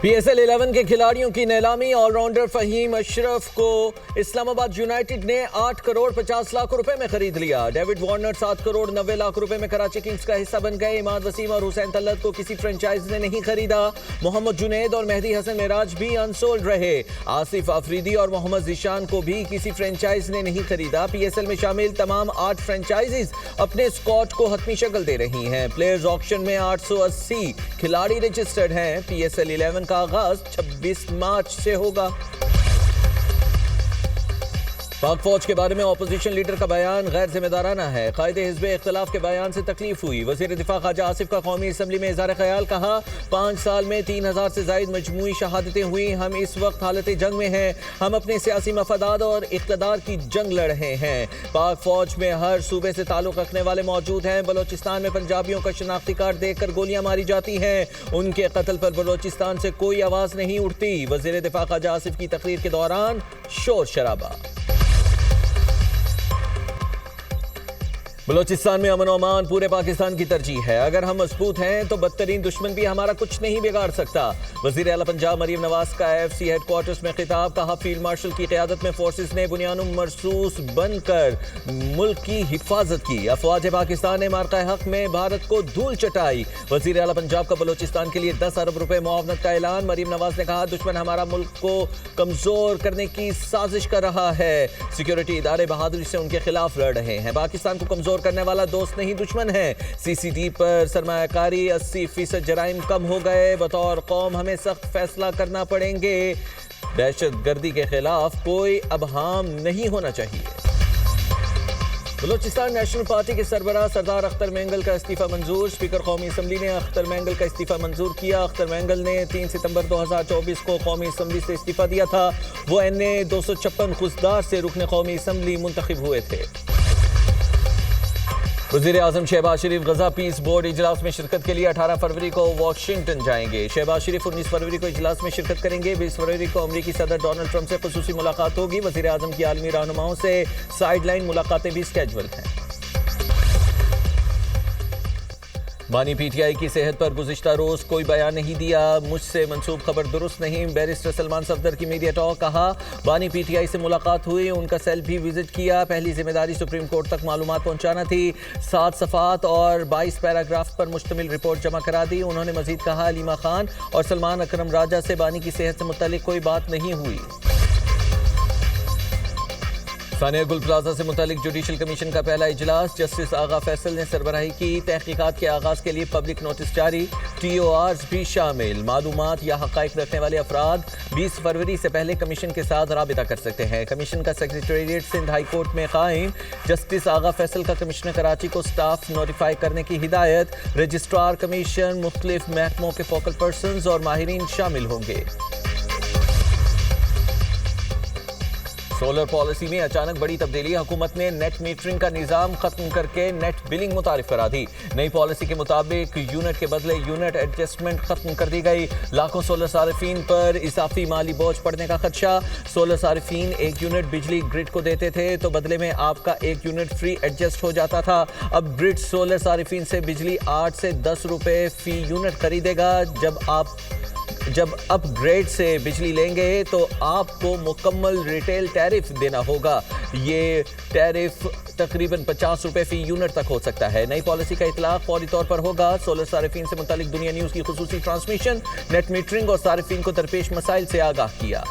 P S L 11 کے کھلاڑیوں کی نیلامی آل راؤنڈر فہیم اشرف کو اسلام آباد یونائیٹڈ نے 8 کروڑ 50 لاکھ روپے میں خرید لیا۔ ڈیوڈ وارنر 7 کروڑ 90 لاکھ روپے میں کراچی کنگز کا حصہ بن گئے۔ اماد وسیم اور حسین طلعت کو کسی فرنچائز نے نہیں خریدا۔ محمد جنید اور مہدی حسن معراج بھی انسولڈ رہے۔ آصف آفریدی اور محمد ذیشان کو بھی کسی فرنچائز نے نہیں خریدا۔ پی ایس ایل میں شامل تمام 8 فرنچائزز اپنے اسکواڈ کو حتمی شکل دے رہی ہیں۔ پلیئرز آکشن میں 880 کھلاڑی رجسٹرڈ ہیں۔ پی ایس ایل 11 کا آغاز 26 مارچ سے ہوگا۔ پاک فوج کے بارے میں اپوزیشن لیڈر کا بیان غیر ذمہ دارانہ ہے۔ قائد حزب اختلاف کے بیان سے تکلیف ہوئی۔ وزیر دفاع خواجہ آصف کا قومی اسمبلی میں اظہار خیال، کہا 5 سال میں 3000 سے زائد مجموعی شہادتیں ہوئی۔ ہم اس وقت حالت جنگ میں ہیں۔ ہم اپنے سیاسی مفادات اور اقتدار کی جنگ لڑ رہے ہیں۔ پاک فوج میں ہر صوبے سے تعلق رکھنے والے موجود ہیں۔ بلوچستان میں پنجابیوں کا شناختی کارڈ دیکھ کر گولیاں ماری جاتی ہیں۔ ان کے قتل پر بلوچستان سے کوئی آواز نہیں اٹھتی۔ وزیر دفاع خواجہ آصف کی تقریر کے دوران شور شرابہ۔ بلوچستان میں امن و امان پورے پاکستان کی ترجیح ہے۔ اگر ہم مضبوط ہیں تو بدترین دشمن بھی ہمارا کچھ نہیں بگاڑ سکتا۔ وزیر اعلیٰ پنجاب مریم نواز کا AFC ہیڈ کوارٹرز میں خطاب، کہا فیلڈ مارشل کی قیادت میں فورسز نے بنیاد مرصوص بن کر ملک کی حفاظت کی۔ افواج پاکستان نے مارکہ حق میں بھارت کو دھول چٹائی۔ وزیر اعلیٰ پنجاب کا بلوچستان کے لیے 10 ارب روپے معاونت کا اعلان۔ مریم نواز نے کہا دشمن ہمارا ملک کو کمزور کرنے کی سازش کر رہا ہے۔ سیکیورٹی ادارے بہادری سے ان کے خلاف لڑ رہے ہیں۔ پاکستان کو کمزور کرنے والا دوست نہیں دشمن ہے۔ CCD پر سرمایہ کاری 80% جرائم کم ہو گئے۔ بطور قوم ہمیں سخت فیصلہ کرنا پڑیں گے۔ دہشت گردی کے خلاف کوئی ابہام نہیں ہونا چاہیے۔ بلوچستان نیشنل پارٹی کے سربراہ سردار اختر مینگل کا استعفیٰ منظور۔ اسپیکر قومی اسمبلی نے اختر مینگل کا استعفیٰ منظور کیا۔ اختر مینگل نے 3 ستمبر 2024 کو قومی اسمبلی سے استعفیٰ دیا تھا۔ وہ NA 256 خزدار سے رکن قومی اسمبلی منتخب ہوئے تھے۔ وزیر اعظم شہباز شریف غزہ پیس بورڈ اجلاس میں شرکت کے لیے 18 فروری کو واشنگٹن جائیں گے۔ شہباز شریف 19 فروری کو اجلاس میں شرکت کریں گے۔ 20 فروری کو امریکی صدر ڈونلڈ ٹرمپ سے خصوصی ملاقات ہوگی۔ وزیر اعظم کی عالمی رہنماؤں سے سائیڈ لائن ملاقاتیں بھی اسکیجول ہیں۔ بانی PTI کی صحت پر گزشتہ روز کوئی بیان نہیں دیا۔ مجھ سے منسوب خبر درست نہیں۔ بیرسٹر سلمان صفدر کی میڈیا ٹاک، کہا بانی PTI سے ملاقات ہوئی، ان کا سیل بھی وزٹ کیا۔ پہلی ذمہ داری سپریم کورٹ تک معلومات پہنچانا تھی۔ 7 صفحات اور 22 پیراگراف پر مشتمل رپورٹ جمع کرا دی۔ انہوں نے مزید کہا علیمہ خان اور سلمان اکرم راجہ سے بانی کی صحت سے متعلق کوئی بات نہیں ہوئی۔ ثانیہ گل پلازا سے متعلق جوڈیشل کمیشن کا پہلا اجلاس، جسٹس آغا فیصل نے سربراہی کی۔ تحقیقات کے آغاز کے لیے پبلک نوٹس جاری، TORs بھی شامل۔ معلومات یا حقائق رکھنے والے افراد 20 فروری سے پہلے کمیشن کے ساتھ رابطہ کر سکتے ہیں۔ کمیشن کا سیکریٹریٹ سندھ ہائی کورٹ میں قائم۔ جسٹس آغا فیصل کا کمشنر کراچی کو سٹاف نوٹیفائی کرنے کی ہدایت۔ رجسٹرار کمیشن، مختلف محکموں کے فوکل پرسنز اور ماہرین شامل ہوں گے۔ سولر پالیسی میں اچانک بڑی تبدیلی، حکومت نے نیٹ میٹرنگ کا نظام ختم کر کے نیٹ بلنگ متعارف کرا دی۔ نئی پالیسی کے مطابق یونٹ کے بدلے یونٹ ایڈجسٹمنٹ ختم کر دی گئی۔ لاکھوں سولر صارفین پر اضافی مالی بوجھ پڑنے کا خدشہ۔ سولر صارفین 1 یونٹ بجلی گرڈ کو دیتے تھے تو بدلے میں آپ کا 1 یونٹ فری ایڈجسٹ ہو جاتا تھا۔ اب گرڈ سولر صارفین سے بجلی 8 سے 10 روپے فی یونٹ خریدے گا۔ جب اپ گریڈ سے بجلی لیں گے تو آپ کو مکمل ریٹیل ٹیرف دینا ہوگا۔ یہ ٹیرف تقریباً 50 روپے فی یونٹ تک ہو سکتا ہے۔ نئی پالیسی کا اطلاق فوری طور پر ہوگا۔ سولر صارفین سے متعلق دنیا نیوز کی خصوصی ٹرانسمیشن، نیٹ میٹرنگ اور صارفین کو درپیش مسائل سے آگاہ کیا۔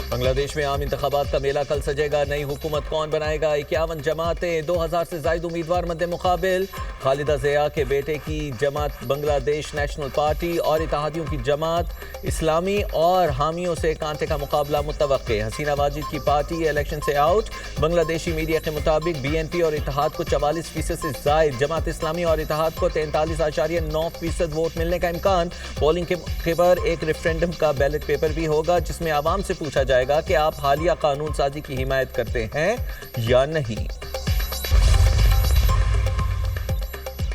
بنگلہ دیش میں عام انتخابات کا میلہ کل سجے گا۔ نئی حکومت کون بنائے گا؟ 51 جماعتیں، 2000 سے زائد امیدوار مد مقابل۔ خالدہ ضیاء کے بیٹے کی جماعت بنگلہ دیش نیشنل پارٹی اور اتحادیوں کی جماعت اسلامی اور حامیوں سے کانٹے کا مقابلہ متوقع۔ حسینہ واجد کی پارٹی الیکشن سے آؤٹ۔ بنگلہ دیشی میڈیا کے مطابق BNP اور اتحاد کو 44% سے زائد، جماعت اسلامی اور اتحاد کو 43.9% ووٹ ملنے کا امکان۔ پولنگ کے موقع پر ایک ریفرینڈم کا بیلٹ پیپر بھی ہوگا جس میں عوام سے پوچھا جائے گا کہ آپ حالیہ قانون سازی کی حمایت کرتے ہیں یا نہیں۔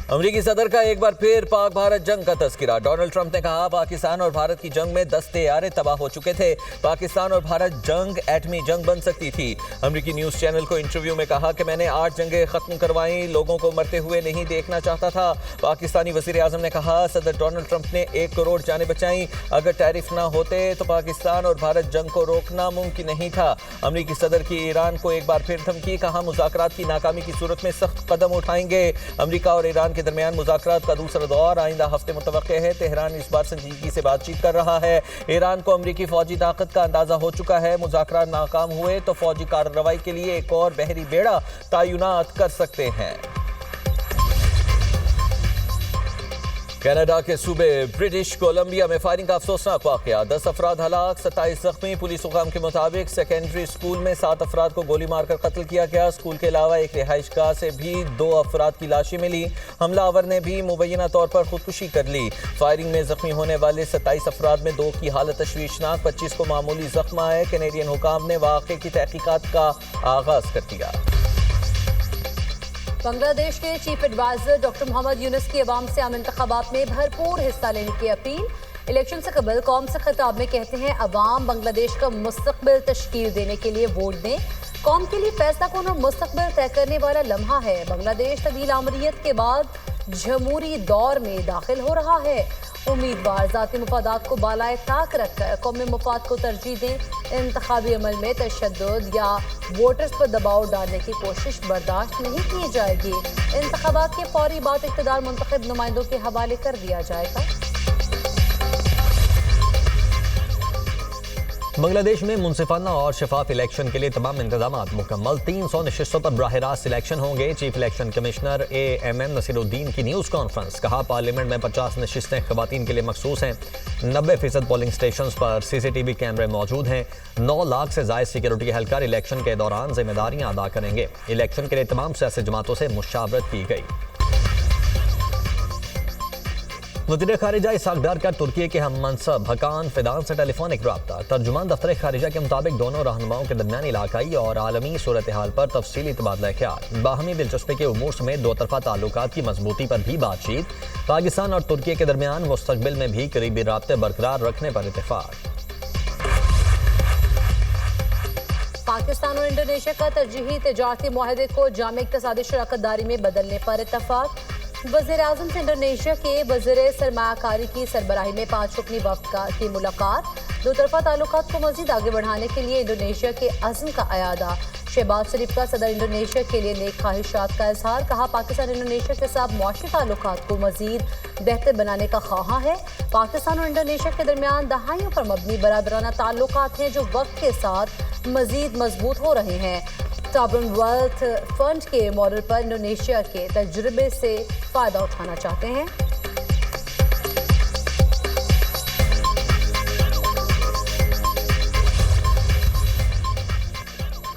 अमरीकी सदर का एक बार फिर पाक भारत जंग का तस्करा। डोनाल्ड ट्रंप ने कहा पाकिस्तान और भारत की जंग में 10 तैयारे तबाह हो चुके थे। पाकिस्तान और भारत जंग एटमी जंग बन सकती थी। अमरीकी न्यूज़ चैनल को इंटरव्यू में कहा कि मैंने 8 जंगें खत्म करवाई, लोगों को मरते हुए नहीं देखना चाहता था। पाकिस्तानी वज़ीर आज़म ने कहा सदर डोनाल्ड ट्रंप ने 1 करोड़ जानें बचाई, अगर टैरिफ ना होते तो पाकिस्तान और भारत जंग को रोकना मुमकिन नहीं था। अमरीकी सदर की ईरान को एक बार फिर धमकी, कहा मुज़ाकरात की नाकामी की सूरत में सख्त कदम उठाएंगे। अमरीका और ईरान के दरमियान मुज़ाकरात का दूसरा दौर आइंदा हफ्ते मुतवक्के है। तेहरान इस बार संजीदगी से बातचीत कर रहा है। ईरान को अमरीकी फौजी ताकत का अंदाजा हो चुका है। मुज़ाकरात नाकाम हुए तो फौजी कार्रवाई के लिए एक और बहरी बेड़ा तैनात कर सकते हैं। कनाडा के सूबे ब्रिटिश कोलंबिया में फायरिंग का अफसोसनाक वाकया, 10 अफराद हलाक, 27 जख्मी। पुलिस हुकाम के मुताबिक सेकेंडरी स्कूल में 7 अफराद को गोली मारकर कत्ल किया गया। स्कूल के अलावा एक रिहाइश गाह से भी 2 अफराद की लाशें मिली। हमलावर ने भी मुबैना तौर पर खुदकुशी कर ली। फायरिंग में जख्मी होने वाले 27 अफराद में 2 की हालत तशवीशनाक, 25 को मामूली जख्म आए। कैनेडियन हुकाम ने वाक़े की तहकीकात का आगाज कर दिया। बांग्लादेश के chief adviser doctor Mohammad Yunus की अवाम से आम इंतखाबात में भरपूर हिस्सा लेने की अपील। इलेक्शन से कबल कौम से खिताब में कहते हैं अवाम बांग्लादेश का मुस्तकबिल तश्कील देने के लिए वोट दें। कौम के लिए फैसला कौन और मुस्तकबिल तय करने वाला लम्हा है। बांग्लादेश तब्दील आमरीत के बाद जमहूरी दौर में दाखिल हो रहा है। उम्मीदवार ज़ाती मफादात को बालाए ताक रखकर कौमी मफाद को तरजीह दें। इंतखाबी अमल में तशद्दुद या वोटर्स पर दबाव डालने की कोशिश बर्दाश्त नहीं की जाएगी। इंतखाबात के फौरी बाद इक़्तिदार मुंतखब नुमाइंदों के हवाले कर दिया जाएगा। बांग्लादेश में मुनसिफाना और शफाफ इलेक्शन के लिए तमाम इंतजाम मुकम्मल। 300 नशिस्तों पर बराह रास्त इलेक्शन होंगे। Chief election commissioner AMM Nasiruddin की न्यूज़ कॉन्फ्रेंस, कहा पार्लियामेंट में 50 नशिस्तें ख़वातीन के लिए मखसूस हैं। 90% पोलिंग स्टेशन पर CCTV कैमरे मौजूद हैं। 9 लाख से ज़ायद सिक्योरिटी एहलकार इलेक्शन के दौरान जिम्मेदारियाँ अदा करेंगे। इलेक्शन के लिए तमाम सियासी जमातों से मुशावरत की गई। वज़ीर ख़ारिजा इसहाक़ डार का तुर्की के हम मनसब हकान फिदान से टेलीफोनिक रब्ता। तर्जुमान दफ्तर ख़ारिजा के मुताबिक दोनों रहनुमाओं के दरमियान इलाकाई और आलमी सूरत हाल पर तफसीली तबादला ख्याल, बाहमी दिलचस्पी के उमूर समेत 2 तरफ़ा ताल्लुकात की मजबूती पर भी बातचीत। पाकिस्तान और तुर्की के दरमियान मुस्तक़बिल में भी करीबी राब्ते बरकरार रखने पर इत्तेफाक। पाकिस्तान और इंडोनेशिया का तरजीही तिजारती मुआहदे को जामे इक़्तिसादी शराकतदारी में बदलने पर इत्तेफाक। वज़ीर आज़म से इंडोनेशिया के वज़ीर सरमायाकारी की सरबराही में 5 रुकनी वफ़द की मुलाकात। 2 तरफ़ा ताल्लुकात को मज़ीद आगे बढ़ाने के लिए इंडोनेशिया के अज़्म का अयादा। शहबाज शरीफ का सदर इंडोनेशिया के लिए नेक ख्वाहिशात का इजहार, कहा पाकिस्तान इंडोनेशिया के साथ मुआशी ताल्लुकात को मज़ीद बेहतर बनाने का ख्वाहां है। पाकिस्तान और इंडोनेशिया के दरमियान दहाइयों पर मबनी बरादराना ताल्लुकात हैं जो वक्त के साथ मज़ीद मजबूत हो रहे हैं। सॉवरेन वेल्थ फंड के मॉडल पर इंडोनेशिया के तजुर्बे से फ़ायदा उठाना चाहते हैं।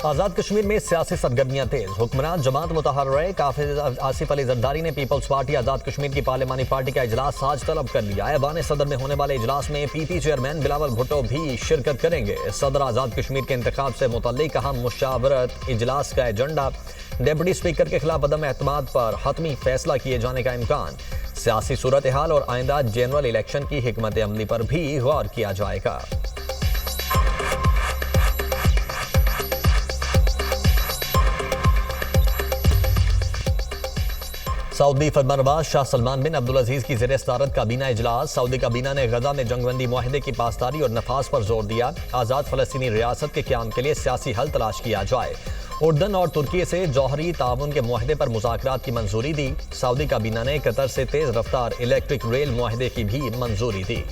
आज़ाद कश्मीर में सियासी सरगर्मियां तेज। हुक्मरान जमात मुतहर्रिर काफिज आसिफ अली जरदारी ने पीपल्स पार्टी आज़ाद कश्मीर की पार्लिमानी पार्टी का इजलास आज तलब कर लिया। ऐवान सदर में होने वाले इजलास में PP चेयरमैन बिलावल भुट्टो भी शिरकत करेंगे। सदर आज़ाद कश्मीर के इंतखाब से मुतल्लिक अहम मुशावरत इजलास का एजेंडा। डिप्टी स्पीकर के खिलाफ अदम एतमाद पर हतमी फैसला किए जाने का इम्कान। सियासी सूरत हाल और आइंदा जनरल इलेक्शन की हिकमत अमली पर भी गौर किया जाएगा। सऊदी फरमानरवाज शाह सलमान बिन अब्दुल अजीज की ज़ेर सदारत काबीना इजलास। सऊदी काबीना ने गजा में जंगबंदी मुआहदे की पासदारी और नफाज पर जोर दिया। आज़ाद फ़लस्तीनी रियासत के क़याम के लिए सियासी हल तलाश किया जाए। उर्दन और तुर्की से जौहरी ताउन के मुआहदे पर मुज़ाकरात की मंजूरी दी। सऊदी काबीना ने कतर से तेज़ रफ्तार इलेक्ट्रिक रेल मुआहदे की भी मंजूरी दी।